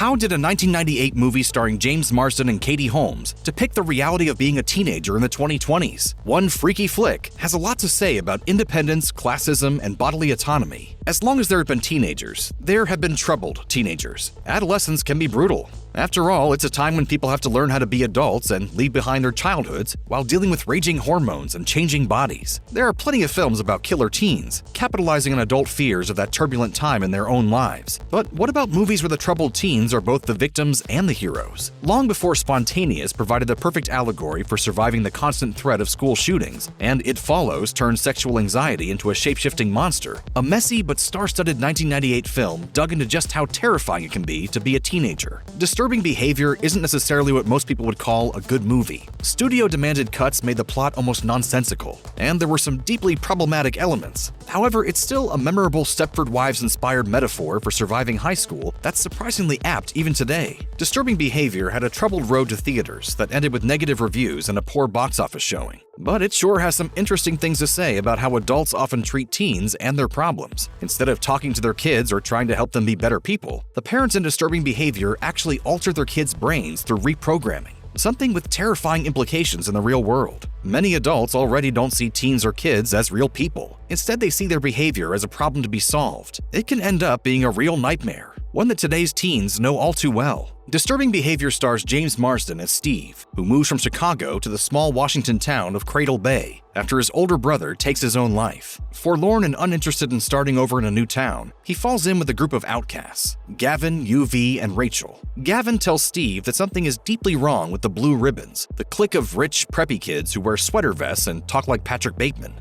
How did a 1998 movie starring James Marsden and Katie Holmes depict the reality of being a teenager in the 2020s? One freaky flick has a lot to say about independence, classism, and bodily autonomy. As long as there have been teenagers, there have been troubled teenagers. Adolescence can be brutal. After all, it's a time when people have to learn how to be adults and leave behind their childhoods while dealing with raging hormones and changing bodies. There are plenty of films about killer teens, capitalizing on adult fears of that turbulent time in their own lives. But what about movies where the troubled teens are both the victims and the heroes? Long before Spontaneous provided the perfect allegory for surviving the constant threat of school shootings, and It Follows turned sexual anxiety into a shape-shifting monster, a messy but star-studded 1998 film dug into just how terrifying it can be to be a teenager. Disturbing Behavior isn't necessarily what most people would call a good movie. Studio-demanded cuts made the plot almost nonsensical, and there were some deeply problematic elements. However, it's still a memorable Stepford Wives-inspired metaphor for surviving high school that's surprisingly apt even today. Disturbing Behavior had a troubled road to theaters that ended with negative reviews and a poor box office showing. But it sure has some interesting things to say about how adults often treat teens and their problems. Instead of talking to their kids or trying to help them be better people, the parents in Disturbing Behavior actually alter their kids' brains through reprogramming, something with terrifying implications in the real world. Many adults already don't see teens or kids as real people. Instead, they see their behavior as a problem to be solved. It can end up being a real nightmare, one that today's teens know all too well. Disturbing Behavior stars James Marsden as Steve, who moves from Chicago to the small Washington town of Cradle Bay after his older brother takes his own life. Forlorn and uninterested in starting over in a new town, he falls in with a group of outcasts, Gavin, UV, and Rachel. Gavin tells Steve that something is deeply wrong with the Blue Ribbons, the clique of rich, preppy kids who wear sweater vests and talk like Patrick Bateman.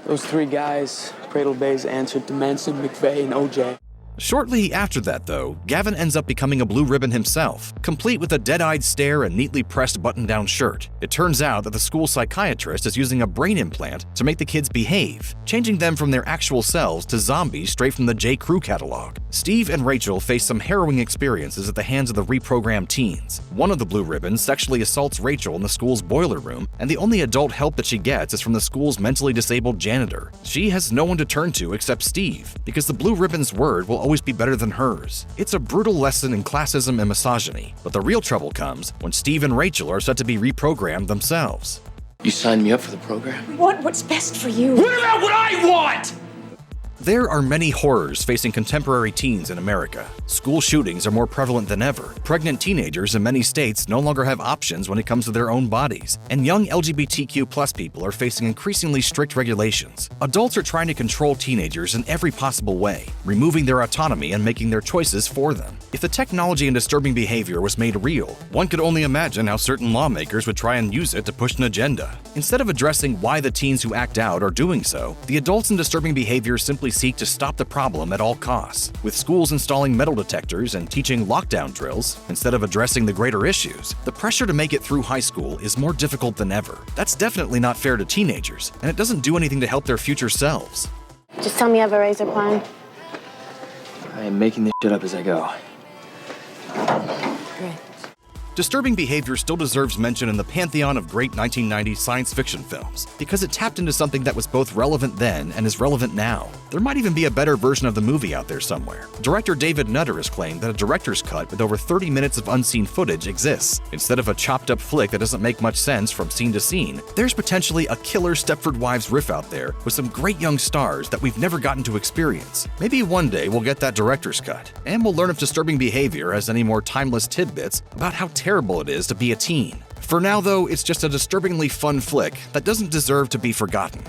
Those three guys, Cradle Bay's answer to Manson, McVeigh, and OJ. Shortly after that, though, Gavin ends up becoming a blue ribbon himself, complete with a dead-eyed stare and neatly pressed button-down shirt. It turns out that the school psychiatrist is using a brain implant to make the kids behave, changing them from their actual selves to zombies straight from the J. Crew catalog. Steve and Rachel face some harrowing experiences at the hands of the reprogrammed teens. One of the blue ribbons sexually assaults Rachel in the school's boiler room, and the only adult help that she gets is from the school's mentally disabled janitor. She has no one to turn to except Steve, because the blue ribbon's word will always be better than hers. It's a brutal lesson in classism and misogyny, but the real trouble comes when Steve and Rachel are set to be reprogrammed themselves. You signed me up for the program? We want what's best for you. What about what I want? There are many horrors facing contemporary teens in America. School shootings are more prevalent than ever. Pregnant teenagers in many states no longer have options when it comes to their own bodies. And young LGBTQ+ people are facing increasingly strict regulations. Adults are trying to control teenagers in every possible way, removing their autonomy and making their choices for them. If the technology in Disturbing Behavior was made real, one could only imagine how certain lawmakers would try and use it to push an agenda. Instead of addressing why the teens who act out are doing so, the adults in Disturbing Behavior simply seek to stop the problem at all costs, with schools installing metal detectors and teaching lockdown drills instead of addressing the greater issues. The pressure to make it through high school is more difficult than ever. That's definitely not fair to teenagers, and it doesn't do anything to help their future selves. Just tell me you have a razor plan. I am making this shit up as I go. Great. Disturbing Behavior still deserves mention in the pantheon of great 1990s science fiction films, because it tapped into something that was both relevant then and is relevant now. There might even be a better version of the movie out there somewhere. Director David Nutter has claimed that a director's cut with over 30 minutes of unseen footage exists. Instead of a chopped-up flick that doesn't make much sense from scene to scene, there's potentially a killer Stepford Wives riff out there with some great young stars that we've never gotten to experience. Maybe one day we'll get that director's cut, and we'll learn if Disturbing Behavior has any more timeless tidbits about how terrible it is to be a teen. For now, though, it's just a disturbingly fun flick that doesn't deserve to be forgotten.